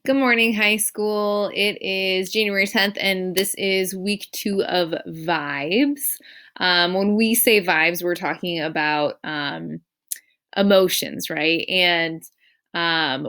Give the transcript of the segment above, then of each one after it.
Good morning, high school. It is January 10th, and this is week 2 of Vibes. When we say vibes, we're talking about emotions, right? And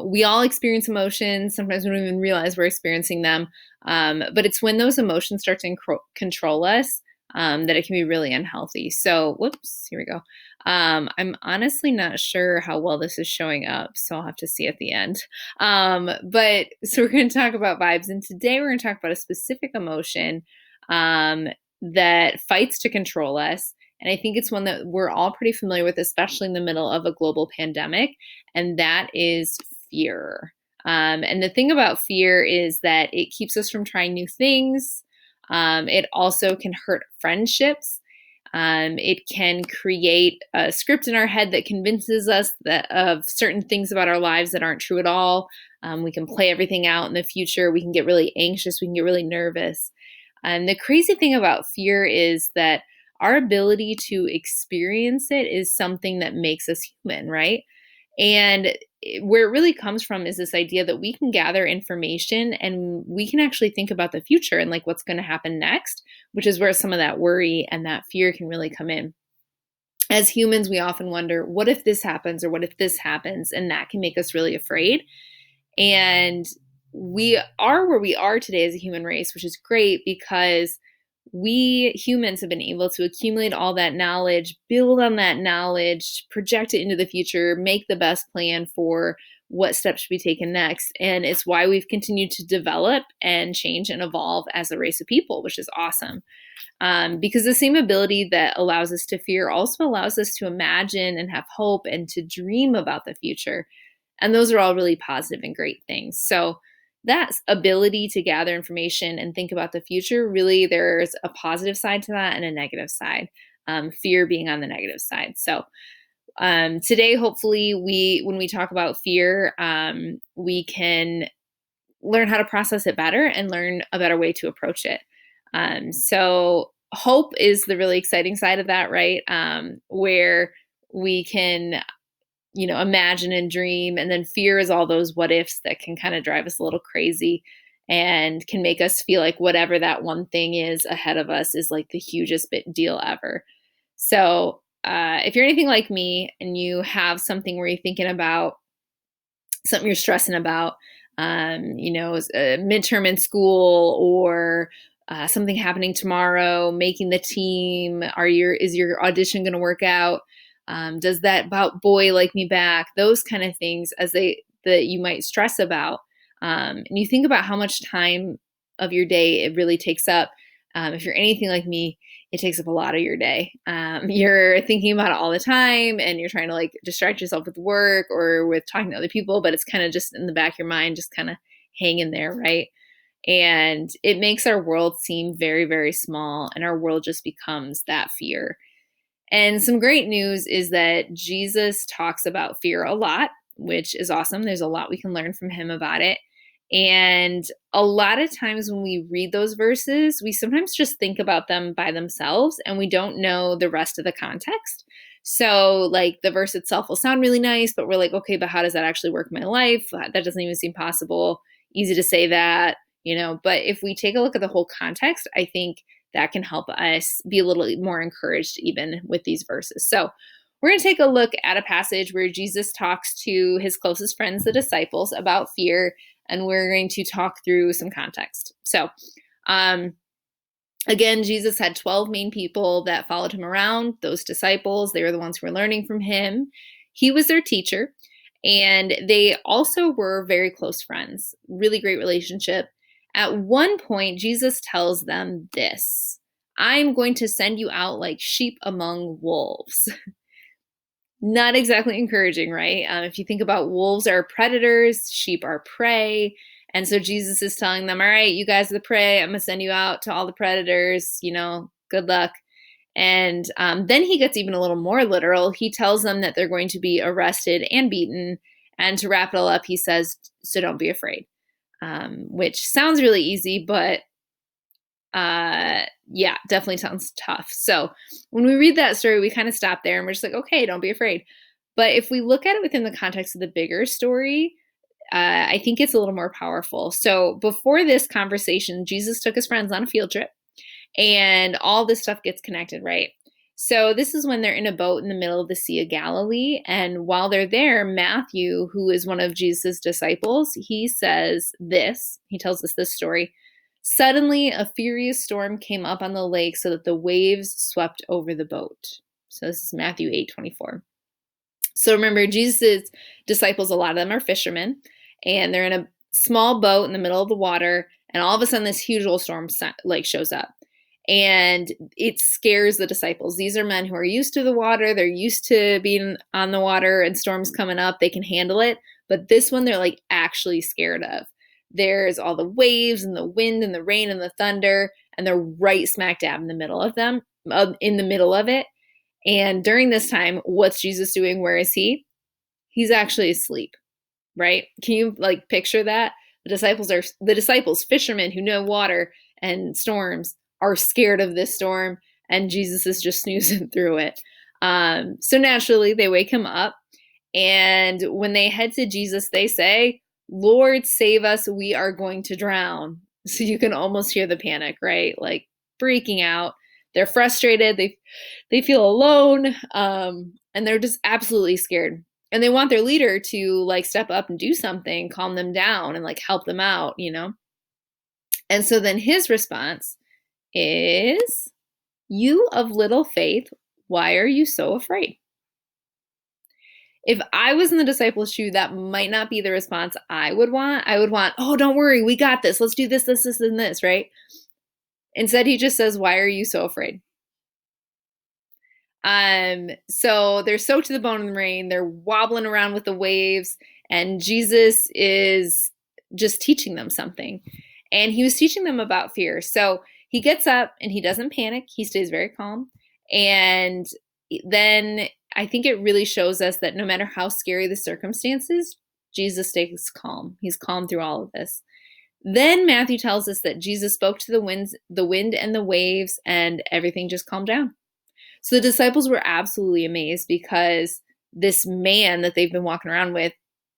we all experience emotions. Sometimes we don't even realize we're experiencing them. But it's when those emotions start to control us that it can be really unhealthy. So, whoops, here we go. I'm honestly not sure how well this is showing up, so I'll have to see at the end. But so we're going to talk about vibes, and today we're going to talk about a specific emotion that fights to control us. And I think it's one that we're all pretty familiar with, especially in the middle of a global pandemic, and that is fear. And the thing about fear is that it keeps us from trying new things. It also can hurt friendships. It can create a script in our head that convinces us that of certain things about our lives that aren't true at all. We can play everything out in the future. We can get really anxious. We can get really nervous. And the crazy thing about fear is that our ability to experience it is something that makes us human, right? And where it really comes from is this idea that we can gather information and we can actually think about the future and like what's going to happen next, which is where some of that worry and that fear can really come in. As humans, we often wonder, what if this happens or what if this happens? And that can make us really afraid. And we are where we are today as a human race, which is great because we humans have been able to accumulate all that knowledge, build on that knowledge, project it into the future, make the best plan for what steps should be taken next. And it's why we've continued to develop and change and evolve as a race of people, which is awesome. Because the same ability that allows us to fear also allows us to imagine and have hope and to dream about the future. And those are all really positive and great things. So that ability to gather information and think about the future, really, there's a positive side to that and a negative side, fear being on the negative side. So today, hopefully, when we talk about fear, we can learn how to process it better and learn a better way to approach it. So hope is the really exciting side of that, right? Where we can imagine and dream. And then fear is all those what ifs that can kind of drive us a little crazy and can make us feel like whatever that one thing is ahead of us is like the hugest bit deal ever. So if you're anything like me and you have something where you're thinking about something you're stressing about, a midterm in school or something happening tomorrow, making the team, is your audition going to work out? Does that about boy like me back? Those kind of things that you might stress about. And you think about how much time of your day it really takes up. If you're anything like me, it takes up a lot of your day. You're thinking about it all the time and you're trying to like distract yourself with work or with talking to other people, but it's kind of just in the back of your mind, just kind of hanging there, right? And it makes our world seem very, very small, and our world just becomes that fear. And some great news is that Jesus talks about fear a lot, which is awesome. There's a lot we can learn from him about it. And a lot of times when we read those verses, we sometimes just think about them by themselves and we don't know the rest of the context. So, like, the verse itself will sound really nice, but we're like, okay, but how does that actually work in my life? That doesn't even seem possible. Easy to say that, but if we take a look at the whole context, I think that can help us be a little more encouraged even with these verses. So we're going to take a look at a passage where Jesus talks to his closest friends, the disciples, about fear, and we're going to talk through some context. So again, Jesus had 12 main people that followed him around. Those disciples, they were the ones who were learning from him. He was their teacher, and they also were very close friends, really great relationship. At one point, Jesus tells them this: I'm going to send you out like sheep among wolves. Not exactly encouraging, right? If you think about wolves are predators, sheep are prey. And so Jesus is telling them, all right, you guys are the prey. I'm going to send you out to all the predators, good luck. And then he gets even a little more literal. He tells them that they're going to be arrested and beaten. And to wrap it all up, he says, so don't be afraid. Which sounds really easy, but yeah, definitely sounds tough. So when we read that story, we kind of stop there and we're just like, okay, don't be afraid. But if we look at it within the context of the bigger story, I think it's a little more powerful. So before this conversation, Jesus took his friends on a field trip, and all this stuff gets connected, right? So this is when they're in a boat in the middle of the Sea of Galilee. And while they're there, Matthew, who is one of Jesus' disciples, he says this. He tells us this story. Suddenly, a furious storm came up on the lake so that the waves swept over the boat. So this is Matthew 8:24. So remember, Jesus' disciples, a lot of them are fishermen, and they're in a small boat in the middle of the water, and all of a sudden this huge old storm like shows up. And it scares the disciples. These are men who are used to the water. They're used to being on the water and storms coming up. They can handle it. But this one they're like actually scared of. There's all the waves and the wind and the rain and the thunder, and they're right smack dab in the middle of them, in the middle of it. And during this time, what's Jesus doing? Where is he? He's actually asleep, right? Can you like picture that? The disciples, fishermen who know water and storms, are scared of this storm, and Jesus is just snoozing through it. So naturally, they wake him up, and when they head to Jesus, they say, "Lord, save us, we are going to drown." So you can almost hear the panic, right? Like freaking out. They're frustrated. They feel alone, and they're just absolutely scared. And they want their leader to like step up and do something, calm them down, and like help them out, you know? And so then his response is, "You of little faith, why are you so afraid?" If I was in the disciples' shoe, that might not be the response I would want. I would want, "Oh, don't worry, we got this. Let's do this, and this," right? Instead, he just says, "Why are you so afraid?" So they're soaked to the bone in the rain. They're wobbling around with the waves, and Jesus is just teaching them something. And he was teaching them about fear. So he gets up and he doesn't panic. He stays very calm. And then I think it really shows us that no matter how scary the circumstances, Jesus stays calm. He's calm through all of this. Then Matthew tells us that Jesus spoke to the wind and the waves, and everything just calmed down. So the disciples were absolutely amazed because this man that they've been walking around with,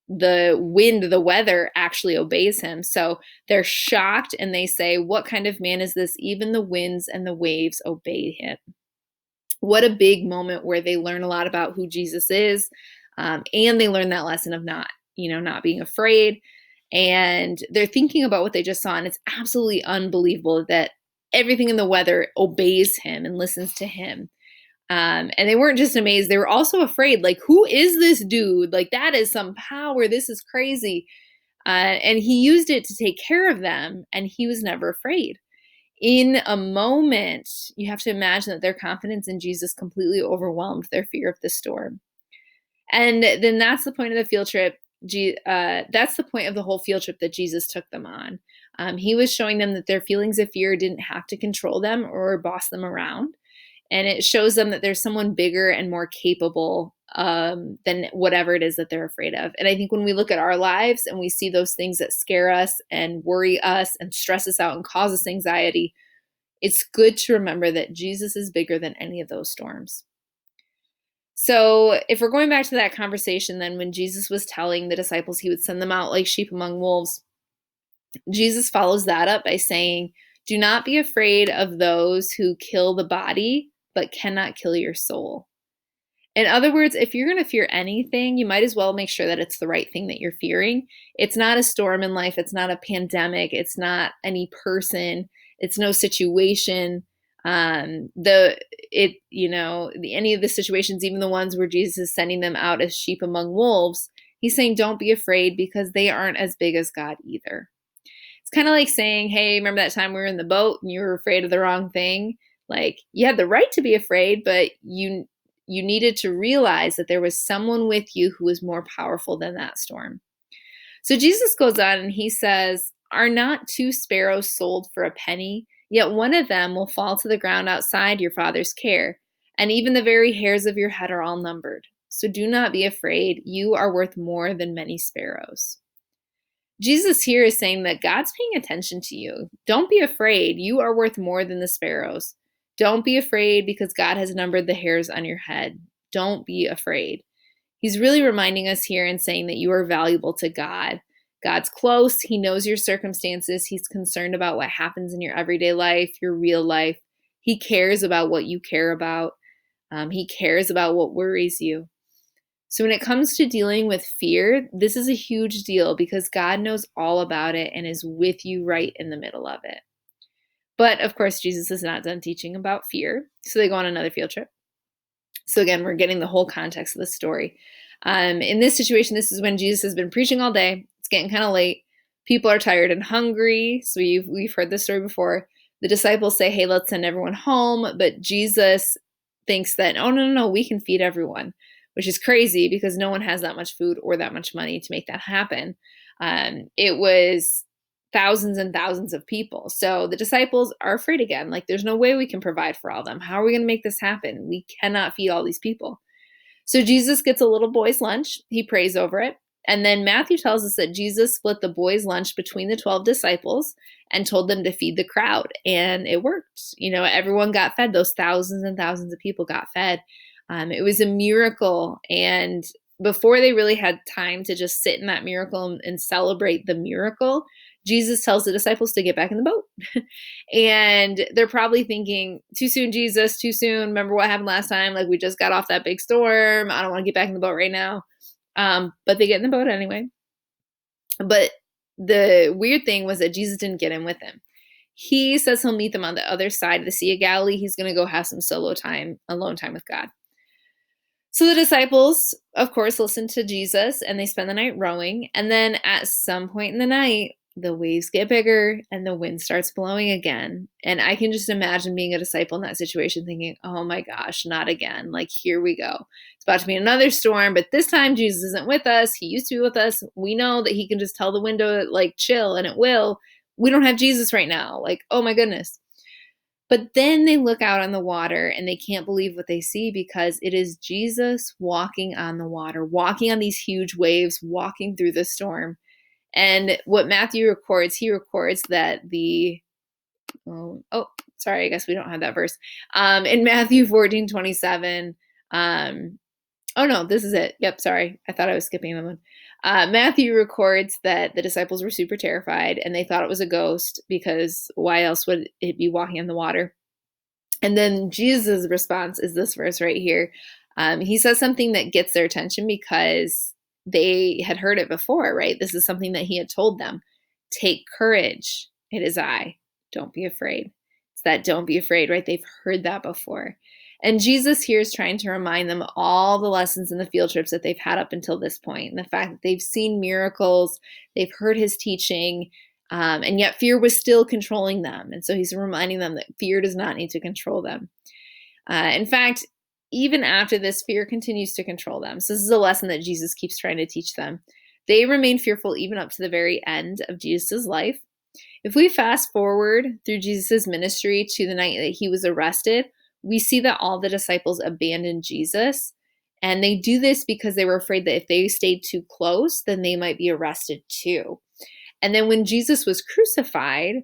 the wind, the weather actually obeys him. So they're shocked and they say, "What kind of man is this? Even the winds and the waves obey him." What a big moment where they learn a lot about who Jesus is, and they learn that lesson of not being afraid. And they're thinking about what they just saw, and it's absolutely unbelievable that everything in the weather obeys him and listens to him. And they weren't just amazed, they were also afraid. Like, who is this dude? Like, that is some power. This is crazy. And he used it to take care of them, and he was never afraid. In a moment, you have to imagine that their confidence in Jesus completely overwhelmed their fear of the storm. And then that's the point of the field trip. That's the point of the whole field trip that Jesus took them on. He was showing them that their feelings of fear didn't have to control them or boss them around. And it shows them that there's someone bigger and more capable than whatever it is that they're afraid of. And I think when we look at our lives and we see those things that scare us and worry us and stress us out and cause us anxiety, it's good to remember that Jesus is bigger than any of those storms. So if we're going back to that conversation, then when Jesus was telling the disciples he would send them out like sheep among wolves, Jesus follows that up by saying, "Do not be afraid of those who kill the body, but cannot kill your soul." In other words, if you're going to fear anything, you might as well make sure that it's the right thing that you're fearing. It's not a storm in life. It's not a pandemic. It's not any person. It's no situation. Any of the situations, even the ones where Jesus is sending them out as sheep among wolves, he's saying, don't be afraid because they aren't as big as God either. It's kind of like saying, "Hey, remember that time we were in the boat and you were afraid of the wrong thing?" Like, you had the right to be afraid, but you needed to realize that there was someone with you who was more powerful than that storm. So Jesus goes on and he says, "Are not two sparrows sold for a penny? Yet one of them will fall to the ground outside your Father's care. And even the very hairs of your head are all numbered. So do not be afraid. You are worth more than many sparrows." Jesus here is saying that God's paying attention to you. Don't be afraid. You are worth more than the sparrows. Don't be afraid because God has numbered the hairs on your head. Don't be afraid. He's really reminding us here and saying that you are valuable to God. God's close. He knows your circumstances. He's concerned about what happens in your everyday life, your real life. He cares about what you care about. He cares about what worries you. So when it comes to dealing with fear, this is a huge deal because God knows all about it and is with you right in the middle of it. But of course, Jesus is not done teaching about fear. So they go on another field trip. So again, we're getting the whole context of the story. In this situation, this is when Jesus has been preaching all day. It's getting kind of late. People are tired and hungry. So we've heard this story before. The disciples say, hey, let's send everyone home. But Jesus thinks that, oh, no, we can feed everyone, which is crazy because no one has that much food or that much money to make that happen. It was thousands and thousands of people. So the disciples are afraid again. Like, there's no way we can provide for all of them. How are we going to make this happen? We cannot feed all these people. So Jesus gets a little boy's lunch. He prays over it. And then Matthew tells us that Jesus split the boy's lunch between the 12 disciples and told them to feed the crowd. And it worked. Everyone got fed. Those thousands and thousands of people got fed. It was a miracle. And before they really had time to just sit in that miracle and celebrate the miracle, Jesus tells the disciples to get back in the boat. And they're probably thinking, too soon, Jesus, too soon. Remember what happened last time? Like, we just got off that big storm. I don't want to get back in the boat right now. But they get in the boat anyway. But the weird thing was that Jesus didn't get in with them. He says he'll meet them on the other side of the Sea of Galilee. He's going to go have some alone time with God. So the disciples, of course, listen to Jesus and they spend the night rowing. And then at some point in the night, the waves get bigger and the wind starts blowing again. And I can just imagine being a disciple in that situation thinking, oh my gosh, not again. Like, here we go. It's about to be another storm, but this time Jesus isn't with us. He used to be with us. We know that he can just tell the wind to like chill, and it will. We don't have Jesus right now. Like, oh my goodness. But then they look out on the water and they can't believe what they see because it is Jesus walking on the water, walking on these huge waves, walking through the storm. And what Matthew records, he records that sorry, I guess we don't have that verse. In Matthew 14:27, oh no, this is it. Yep, sorry. I thought I was skipping another one. Matthew records that the disciples were super terrified and they thought it was a ghost because why else would it be walking on the water? And then Jesus' response is this verse right here. He says something that gets their attention because they had heard it before, right? This is something that he had told them. Take courage. It is I. Don't be afraid. It's that don't be afraid, right? They've heard that before. And Jesus here is trying to remind them all the lessons in the field trips that they've had up until this point. And the fact that they've seen miracles, they've heard his teaching, and yet fear was still controlling them. And so he's reminding them that fear does not need to control them. In fact, even after this, fear continues to control them. So this is a lesson that Jesus keeps trying to teach them. They remain fearful even up to the very end of Jesus' life. If we fast forward through Jesus' ministry to the night that he was arrested, we see that all the disciples abandoned Jesus. And they do this because they were afraid that if they stayed too close, then they might be arrested too. And then when Jesus was crucified,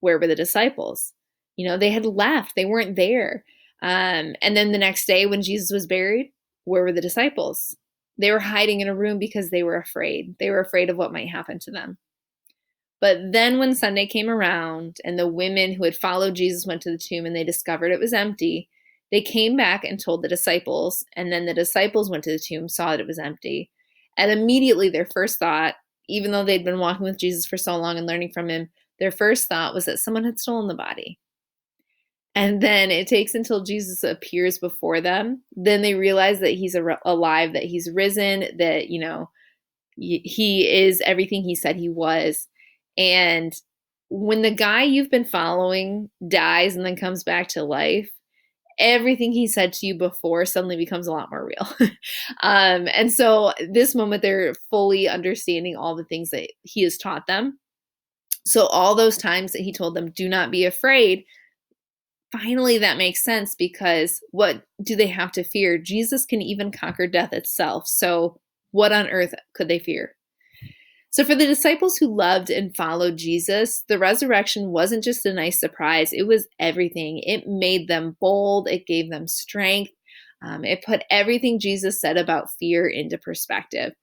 where were the disciples? They had left. They weren't there. And then the next day when Jesus was buried, where were the disciples? They were hiding in a room because they were afraid. They were afraid of what might happen to them. But then when Sunday came around and the women who had followed Jesus went to the tomb and they discovered it was empty, they came back and told the disciples. And then the disciples went to the tomb, saw that it was empty. And immediately their first thought, even though they'd been walking with Jesus for so long and learning from him, their first thought was that someone had stolen the body. And then it takes until Jesus appears before them. Then they realize that he's alive, that he's risen, that, he is everything he said he was. And when the guy you've been following dies and then comes back to life, everything he said to you before suddenly becomes a lot more real. And so this moment, they're fully understanding all the things that he has taught them. So all those times that he told them, do not be afraid, finally, that makes sense because what do they have to fear? Jesus can even conquer death itself. So what on earth could they fear? So for the disciples who loved and followed Jesus, the resurrection wasn't just a nice surprise. It was everything. It made them bold. It gave them strength. It put everything Jesus said about fear into perspective.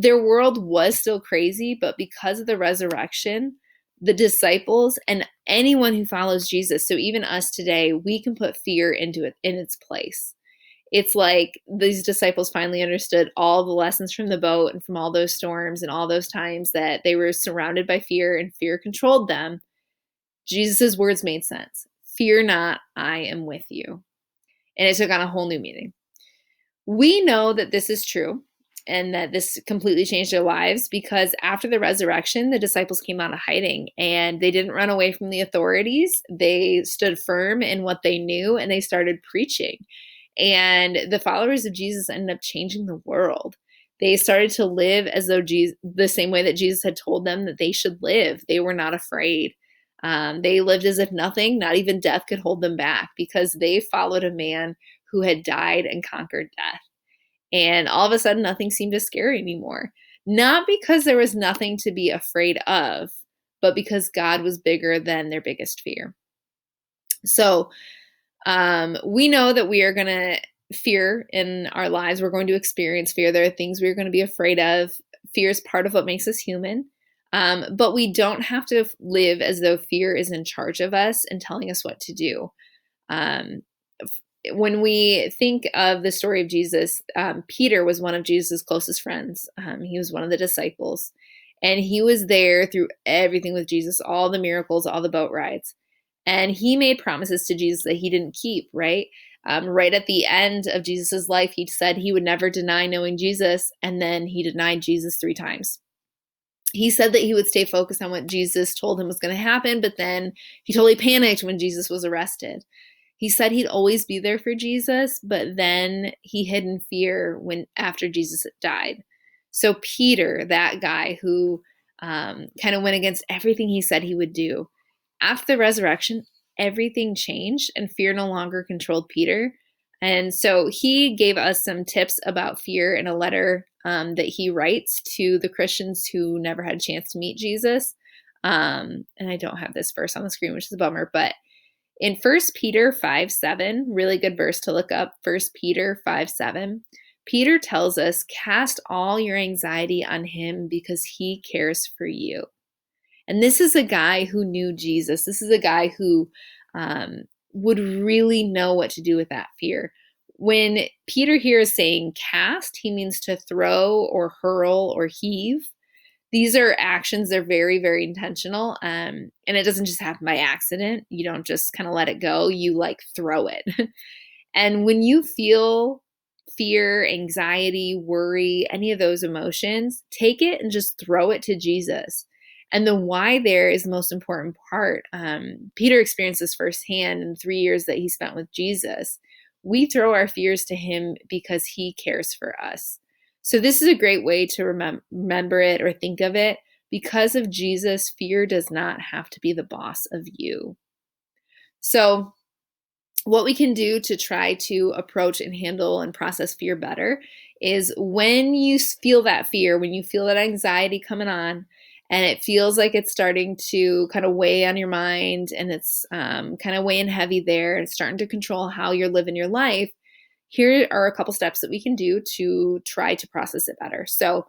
Their world was still crazy, but because of the resurrection, the disciples and anyone who follows Jesus, so even us today, we can put fear into it in its place. It's like these disciples finally understood all the lessons from the boat and from all those storms and all those times that they were surrounded by fear and fear controlled them. Jesus' words made sense. Fear not, I am with you. And it took on a whole new meaning. We know that this is true and that this completely changed their lives because after the resurrection, the disciples came out of hiding and they didn't run away from the authorities. They stood firm in what they knew and they started preaching. And the followers of Jesus ended up changing the world. They started to live as though the same way that Jesus had told them that they should live. They were not afraid. They lived as if nothing, not even death, could hold them back because they followed a man who had died and conquered death. And all of a sudden, nothing seemed as scary anymore. Not because there was nothing to be afraid of, but because God was bigger than their biggest fear. So we know that we are going to fear in our lives. We're going to experience fear. There are things we're going to be afraid of. Fear is part of what makes us human. But we don't have to live as though fear is in charge of us and telling us what to do. When we think of the story of Jesus, Peter was one of Jesus' closest friends. He was one of the disciples. And he was there through everything with Jesus, all the miracles, all the boat rides. And he made promises to Jesus that he didn't keep, right? Right at the end of Jesus' life, he said he would never deny knowing Jesus. And then he denied Jesus 3 times. He said that he would stay focused on what Jesus told him was going to happen, but then he totally panicked when Jesus was arrested. He said he'd always be there for Jesus, but then he hid in fear after Jesus had died. So Peter, that guy who kind of went against everything he said he would do, after the resurrection, everything changed and fear no longer controlled Peter. And so he gave us some tips about fear in a letter that he writes to the Christians who never had a chance to meet Jesus. And I don't have this verse on the screen, which is a bummer, but in 1 Peter 5:7, really good verse to look up, 1 Peter 5:7, Peter tells us, cast all your anxiety on him because he cares for you. And this is a guy who knew Jesus. This is a guy who would really know what to do with that fear. When Peter here is saying cast, he means to throw or hurl or heave. These are actions, they're very, very intentional. And it doesn't just happen by accident. You don't just kind of let it go, you like throw it. And when you feel fear, anxiety, worry, any of those emotions, take it and just throw it to Jesus. And the why there is the most important part. Peter experienced this firsthand in the 3 years that he spent with Jesus. We throw our fears to him because he cares for us. So this is a great way to remember it or think of it. Because of Jesus, fear does not have to be the boss of you. So what we can do to try to approach and handle and process fear better is when you feel that fear, when you feel that anxiety coming on, and it feels like it's starting to kind of weigh on your mind and it's kind of weighing heavy there and it's starting to control how you're living your life, here are a couple steps that we can do to try to process it better. So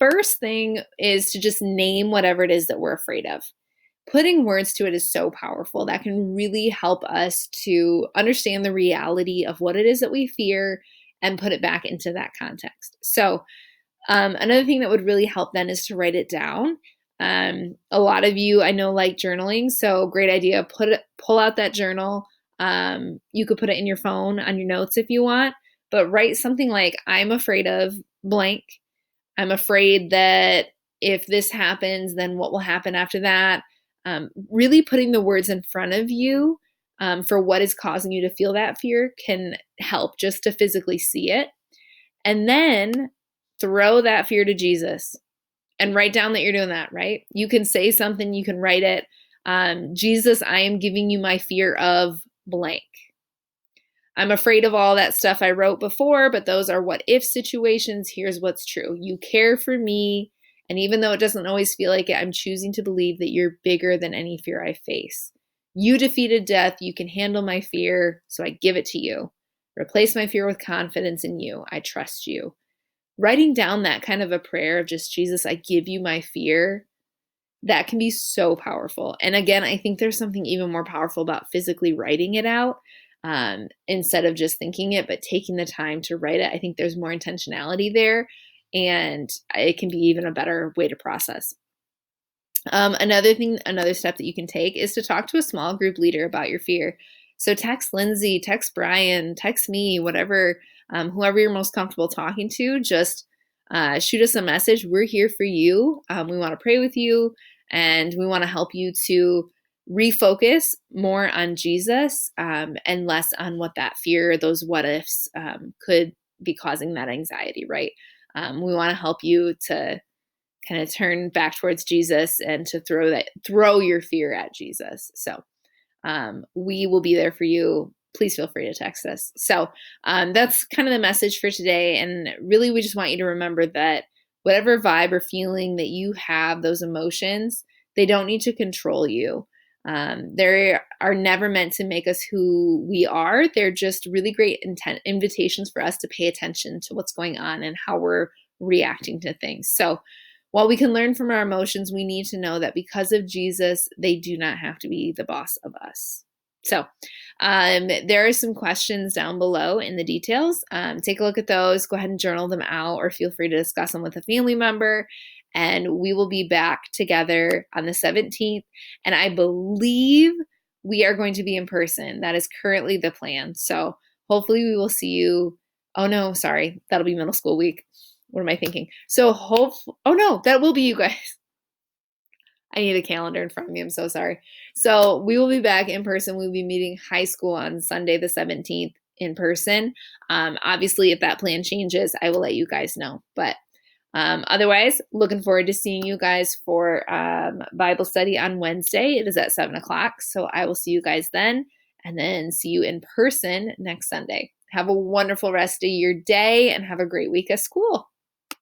first thing is to just name whatever it is that we're afraid of. Putting words to it is so powerful. That can really help us to understand the reality of what it is that we fear and put it back into that context. So another thing that would really help then is to write it down. A lot of you I know like journaling, so great idea. Pull out that journal. You could put it in your phone on your notes if you want, but write something like, I'm afraid of blank. I'm afraid that if this happens, then what will happen after that? Really putting the words in front of you for what is causing you to feel that fear can help just to physically see it. And then throw that fear to Jesus and write down that you're doing that, right? You can say something, you can write it. Jesus, I am giving you my fear of blank. I'm afraid of all that stuff I wrote before, but those are what if situations. Here's what's true. You care for me. And even though it doesn't always feel like it, I'm choosing to believe that you're bigger than any fear I face. You defeated death. You can handle my fear. So I give it to you. Replace my fear with confidence in you. I trust you. writing down that kind of a prayer of just, Jesus, I give you my fear, that can be so powerful. And again, I think there's something even more powerful about physically writing it out, instead of just thinking it, but taking the time to write it. I think there's more intentionality there, and it can be even a better way to process. Another step that you can take is to talk to a small group leader about your fear. So text Lindsay, text Brian, text me, whatever, whoever you're most comfortable talking to. Just shoot us a message. We're here for you. We want to pray with you, and we want to help you to refocus more on Jesus, and less on what that fear, those what ifs, could be causing that anxiety. Right? We want to help you to kind of turn back towards Jesus and to throw your fear at Jesus. So we will be there for you. Please feel free to text us. So that's kind of the message for today. And really, we just want you to remember that whatever vibe or feeling that you have, those emotions, they don't need to control you. They are never meant to make us who we are. They're just really great invitations for us to pay attention to what's going on and how we're reacting to things. So while we can learn from our emotions, we need to know that because of Jesus, they do not have to be the boss of us. So there are some questions down below in the details. Take a look at those. Go ahead and journal them out, or feel free to discuss them with a family member. And we will be back together on the 17th. And I believe we are going to be in person. That is currently the plan. So hopefully we will see you. Oh, no, sorry. That'll be middle school week. What am I thinking? So oh no, that will be you guys. I need a calendar in front of me. I'm so sorry. So we will be back in person. We'll be meeting high school on Sunday, the 17th in person. Obviously, if that plan changes, I will let you guys know. But otherwise, looking forward to seeing you guys for Bible study on Wednesday. It is at 7:00. So I will see you guys then, and then see you in person next Sunday. Have a wonderful rest of your day and have a great week at school.